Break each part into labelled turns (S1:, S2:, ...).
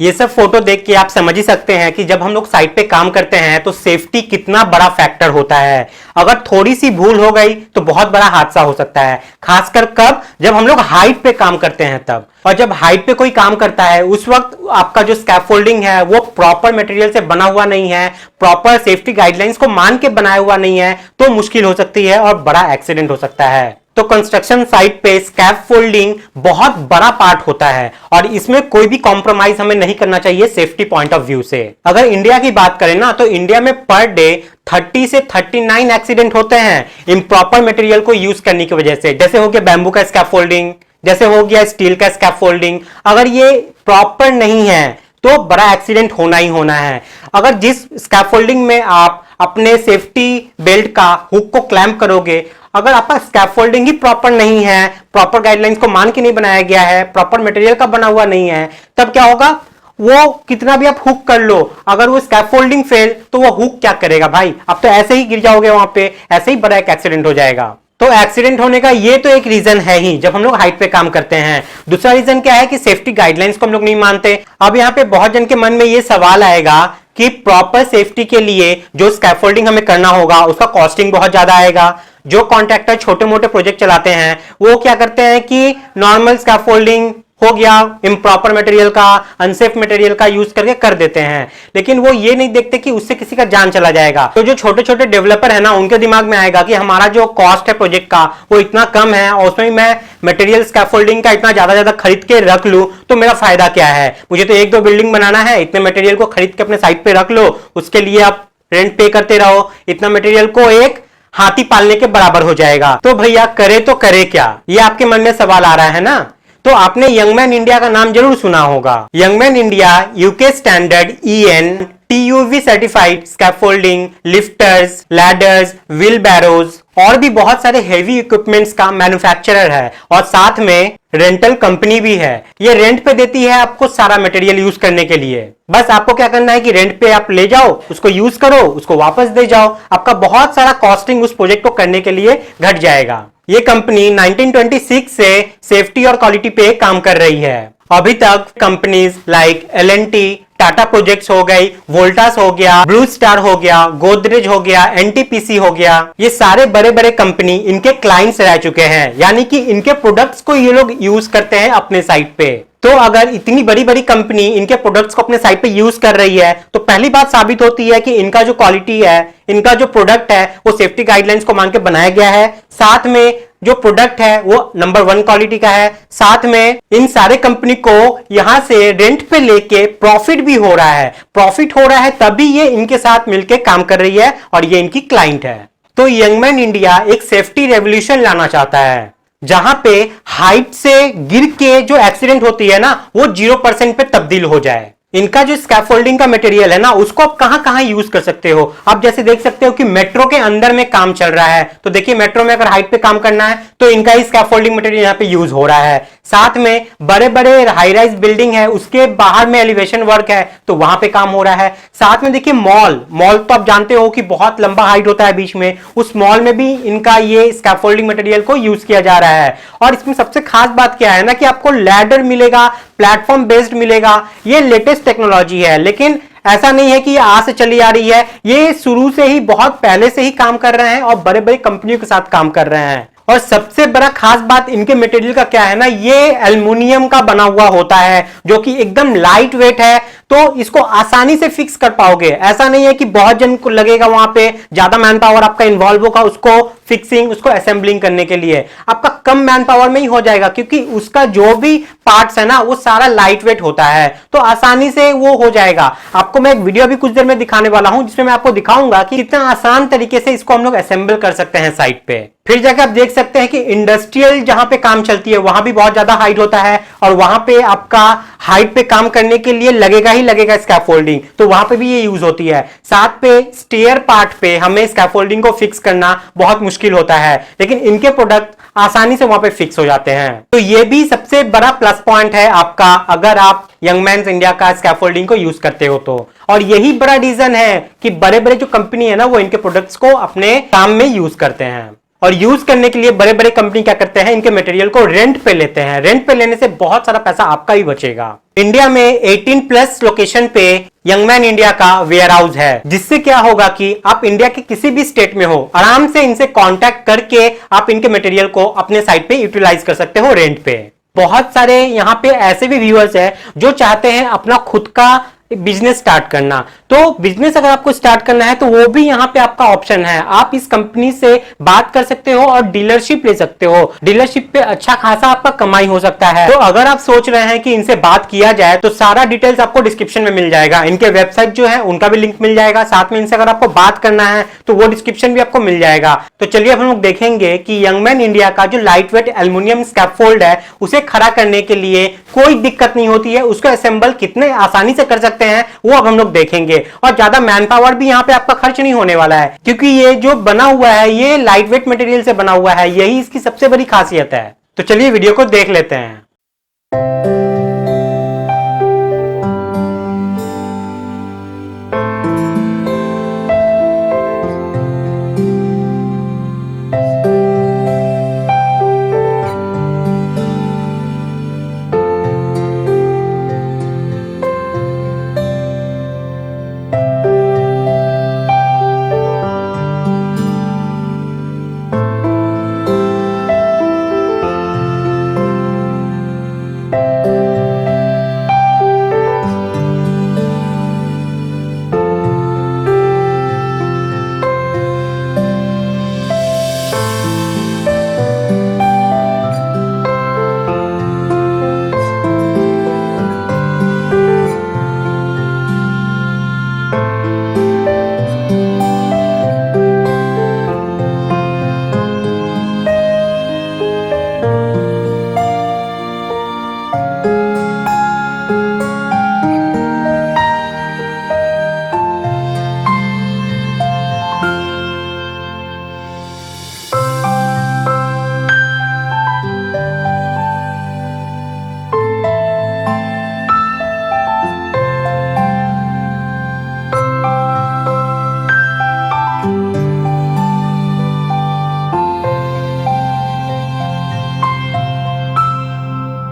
S1: ये सब फोटो देख के आप समझ ही सकते हैं कि जब हम लोग साइट पे काम करते हैं तो सेफ्टी कितना बड़ा फैक्टर होता है। अगर थोड़ी सी भूल हो गई तो बहुत बड़ा हादसा हो सकता है, खासकर कब, जब हम लोग हाइट पे काम करते हैं तब। और जब हाइट पे कोई काम करता है उस वक्त आपका जो स्कैफोल्डिंग है वो प्रॉपर मटेरियल से बना हुआ नहीं है, प्रॉपर सेफ्टी गाइडलाइंस को मान के बनाया हुआ नहीं है, तो मुश्किल हो सकती है और बड़ा एक्सीडेंट हो सकता है। तो कंस्ट्रक्शन साइट पे स्कैफोल्डिंग बहुत बड़ा पार्ट होता है और इसमें कोई भी कॉम्प्रोमाइज हमें नहीं करना चाहिए सेफ्टी पॉइंट ऑफ व्यू से। अगर इंडिया की बात करें ना तो इंडिया में पर डे 30 से 39 एक्सीडेंट होते हैं इम्प्रॉपर मटेरियल को यूज करने की वजह से। जैसे हो गया बैम्बू का स्कैफोल्डिंग, जैसे हो गया स्टील का स्कैफोल्डिंग। अगर ये प्रॉपर नहीं है तो बड़ा एक्सीडेंट होना ही होना है। अगर जिस स्कैफोल्डिंग में आप अपने सेफ्टी बेल्ट का हुक को क्लैंप करोगे, अगर आपका स्कैफोल्डिंग ही प्रॉपर नहीं है, प्रॉपर गाइडलाइंस को मान के नहीं बनाया गया है, प्रॉपर मटेरियल का बना हुआ नहीं है, तब क्या होगा, वो कितना भी आप हुक कर लो, अगर वो स्कैफोल्डिंग फेल तो वो हुक क्या करेगा भाई, आप तो ऐसे ही गिर जाओगे वहां पे, ऐसे ही बड़ा एक एक्सीडेंट हो जाएगा। तो एक्सीडेंट होने का ये तो एक रीजन है ही जब हम लोग हाइट पे काम करते हैं। दूसरा रीजन क्या है कि सेफ्टी गाइडलाइंस को हम लोग नहीं मानते। अब यहाँ पे बहुत जन के मन में ये सवाल आएगा कि प्रॉपर सेफ्टी के लिए जो स्कैफोल्डिंग हमें करना होगा उसका कॉस्टिंग बहुत ज्यादा आएगा। जो कॉन्ट्रैक्टर छोटे मोटे प्रोजेक्ट चलाते हैं वो क्या करते हैं कि नॉर्मल स्कैफोल्डिंग हो गया, इम्प्रॉपर मटेरियल का, अनसेफ मटेरियल का यूज करके कर देते हैं, लेकिन वो ये नहीं देखते कि उससे किसी का जान चला जाएगा। तो जो छोटे छोटे डेवलपर है ना उनके दिमाग में आएगा कि हमारा जो कॉस्ट है प्रोजेक्ट का वो इतना कम है और उसमें मैं मटेरियल स्कैफोल्डिंग का इतना ज्यादा खरीद के रख लूं तो मेरा फायदा क्या है, मुझे तो एक दो बिल्डिंग बनाना है, इतने मटेरियल को खरीद के अपने साइट पे रख लो, उसके लिए आप रेंट पे करते रहो, इतना मटेरियल को एक हाथी पालने के बराबर हो जाएगा। तो भैया करे तो करे क्या, ये आपके मन में सवाल आ रहा है ना। तो आपने यंगमैन इंडिया का नाम जरूर सुना होगा। Young man India UK standard EN TUV certified scaffolding, lifters, ladders, wheel barrows और भी बहुत सारे हेवी इक्विपमेंट्स का मैन्युफैक्चरर है और साथ में रेंटल कंपनी भी है। ये रेंट पे देती है आपको सारा मटेरियल यूज करने के लिए। बस आपको क्या करना है कि रेंट पे आप ले जाओ, उसको यूज करो, उसको वापस दे जाओ, आपका बहुत सारा कॉस्टिंग उस प्रोजेक्ट को करने के लिए घट जाएगा। ये कंपनी 1926 से सेफ्टी और क्वालिटी पे काम कर रही है। अभी तक companies like L&T, Tata projects हो गई, वोल्टास हो गया, ब्लू स्टार हो गया, गोदरेज हो गया, NTPC हो गया, ये सारे बड़े बड़े कंपनी इनके क्लाइंट्स रह चुके हैं, यानी कि इनके प्रोडक्ट्स को ये लोग यूज करते हैं अपने साइट पे। तो अगर इतनी बड़ी बड़ी कंपनी इनके प्रोडक्ट्स को अपने साइट पे यूज कर रही है तो पहली बात साबित होती है कि इनका जो क्वालिटी है, इनका जो प्रोडक्ट है वो सेफ्टी गाइडलाइंस को मान के बनाया गया है, साथ में जो प्रोडक्ट है वो नंबर 1 क्वालिटी का है, साथ में इन सारे कंपनी को यहां से रेंट पे लेके प्रॉफिट भी हो रहा है। प्रॉफिट हो रहा है तभी ये इनके साथ मिलके काम कर रही है और ये इनकी क्लाइंट है। तो यंगमैन इंडिया एक सेफ्टी रेवोल्यूशन लाना चाहता है जहां पे हाइट से गिर के जो एक्सीडेंट होती है ना वो 0% पे तब्दील हो जाए। इनका जो स्कैफोल्डिंग का मटेरियल है ना उसको आप कहां कहां यूज कर सकते हो। आप जैसे देख सकते हो कि मेट्रो के अंदर में काम चल रहा है, तो देखिए मेट्रो में अगर हाइट पे काम करना है तो इनका ही स्कैफोल्डिंग मटेरियल यहां पे यूज हो रहा है। साथ में बड़े बड़े हाई राइज बिल्डिंग है उसके बाहर में एलिवेशन वर्क है तो वहां पे काम हो रहा है। साथ में देखिए मॉल तो आप जानते हो कि बहुत लंबा हाइट होता है बीच में, उस मॉल में भी इनका ये स्कैफोल्डिंग मटेरियल को यूज किया जा रहा है। और इसमें सबसे खास बात क्या है ना कि आपको लैडर मिलेगा, प्लेटफॉर्म बेस्ड मिलेगा। ये लेटेस्ट टेक्नोलॉजी है, लेकिन ऐसा नहीं है कि ये आज से चली आ रही है, ये शुरू से ही बहुत पहले से ही काम कर रहे हैं और बड़े बड़े कंपनियों के साथ काम कर रहे हैं। और सबसे बड़ा खास बात इनके मटेरियल का क्या है ना, ये एल्युमिनियम का बना हुआ होता है जो कि एकदम लाइट वेट है, तो इसको आसानी से फिक्स कर पाओगे। ऐसा नहीं है कि बहुत जन को लगेगा वहां पे ज्यादा मैन पावर आपका इन्वॉल्व होगा उसको फिक्सिंग, उसको असेंबलिंग करने के लिए। आपका कम मैन पावर में ही हो जाएगा क्योंकि उसका जो भी पार्ट्स है ना वो सारा लाइट वेट होता है, तो आसानी से वो हो जाएगा। आपको मैं एक वीडियो भी कुछ देर में दिखाने वाला हूं जिसमें मैं आपको दिखाऊंगा कि कितना आसान तरीके से इसको हम लोग असेंबल कर सकते हैं साइट पे। फिर जाकर आप देख सकते हैं कि इंडस्ट्रियल जहां पे काम चलती है वहां भी बहुत ज्यादा हाइट होता है और वहां पे आपका हाइट पे काम करने के लिए लगेगा ही लगेगा स्कैफोल्डिंग, तो वहां पे भी ये यूज होती है। साथ पे स्टेयर पार्ट पे हमें स्कैफोल्डिंग को फिक्स करना बहुत मुश्किल होता है, लेकिन इनके प्रोडक्ट आसानी से वहां पे फिक्स हो जाते हैं। तो ये भी सबसे बड़ा प्लस पॉइंट है आपका अगर आप यंगमैन इंडिया का स्कैफोल्डिंग को यूज करते हो तो। और यही बड़ा रीजन है कि बड़े बड़े जो कंपनी है ना वो इनके प्रोडक्ट्स को अपने काम में यूज करते हैं। और यूज करने के लिए बड़े बड़े कंपनी क्या करते हैं, इनके मटेरियल को रेंट पे लेते हैं। रेंट पे लेने से बहुत सारा पैसा आपका ही बचेगा। इंडिया में 18+ लोकेशन पे यंगमैन इंडिया का वेयर हाउस है, जिससे क्या होगा कि आप इंडिया के किसी भी स्टेट में हो, आराम से इनसे कांटेक्ट करके आप इनके मटेरियल को अपने साइट पे यूटिलाइज कर सकते हो रेंट पे। बहुत सारे यहाँ पे ऐसे भी व्यूअर्स हैं जो चाहते हैं अपना खुद का बिजनेस स्टार्ट करना। तो बिजनेस अगर आपको स्टार्ट करना है तो वो भी यहाँ पे आपका ऑप्शन है। आप इस कंपनी से बात कर सकते हो और डीलरशिप ले सकते हो। डीलरशिप पे अच्छा खासा आपका कमाई हो सकता है। तो अगर आप सोच रहे हैं कि इनसे बात किया जाए तो सारा डिटेल्स आपको डिस्क्रिप्शन में मिल जाएगा। इनके वेबसाइट जो है उनका भी लिंक मिल जाएगा, साथ में इनसे अगर आपको बात करना है तो वो डिस्क्रिप्शन भी आपको मिल जाएगा। तो चलिए अब हम लोग देखेंगे कि यंगमैन इंडिया का जो लाइट वेट एल्युमिनियम स्कैफोल्ड है उसे खड़ा करने के लिए कोई दिक्कत नहीं होती है, उसको असेंबल कितने आसानी से कर सकते हैं वो अब हम लोग देखेंगे। और ज्यादा मैन पावर भी यहाँ पे आपका खर्च नहीं होने वाला है, क्योंकि ये जो बना हुआ है ये लाइट वेट मटेरियल से बना हुआ है, यही इसकी सबसे बड़ी खासियत है। तो चलिए वीडियो को देख लेते हैं।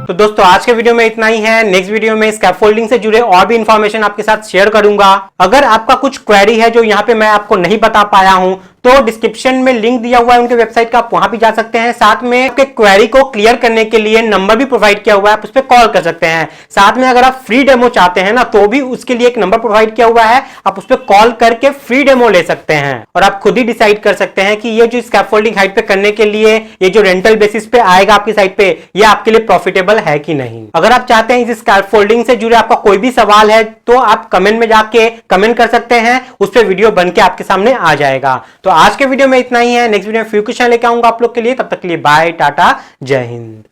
S1: तो दोस्तों आज के वीडियो में इतना ही है। नेक्स्ट वीडियो में स्कैफोल्डिंग से जुड़े और भी इंफॉर्मेशन आपके साथ शेयर करूंगा। अगर आपका कुछ क्वेरी है जो यहाँ पे मैं आपको नहीं बता पाया हूं तो डिस्क्रिप्शन में लिंक दिया हुआ है उनके वेबसाइट का, आप वहां भी जा सकते हैं। साथ में आपके क्वेरी को क्लियर करने के लिए नंबर भी प्रोवाइड किया हुआ है, आप उस पर कॉल कर सकते हैं। साथ में अगर आप फ्री डेमो चाहते हैं ना तो भी उसके लिए एक नंबर प्रोवाइड किया हुआ है, आप उस पर कॉल करके फ्री डेमो ले सकते हैं और आप खुद ही डिसाइड कर सकते हैं कि ये जो स्कैफोल्डिंग हाइट पे करने के लिए ये जो रेंटल बेसिस पे आएगा आपकी साइट पे, ये आपके लिए प्रॉफिटेबल है कि नहीं। अगर आप चाहते हैं इस स्कैफोल्डिंग से जुड़े आपका कोई भी सवाल है तो आप कमेंट में जाके कमेंट कर सकते हैं, उस पर वीडियो बन के आपके सामने आ जाएगा। तो आज के वीडियो में इतना ही है। नेक्स्ट वीडियो में फ्यू क्वेश्चन लेके आऊंगा आप लोग के लिए। तब तक के लिए बाय, टाटा, जय हिंद।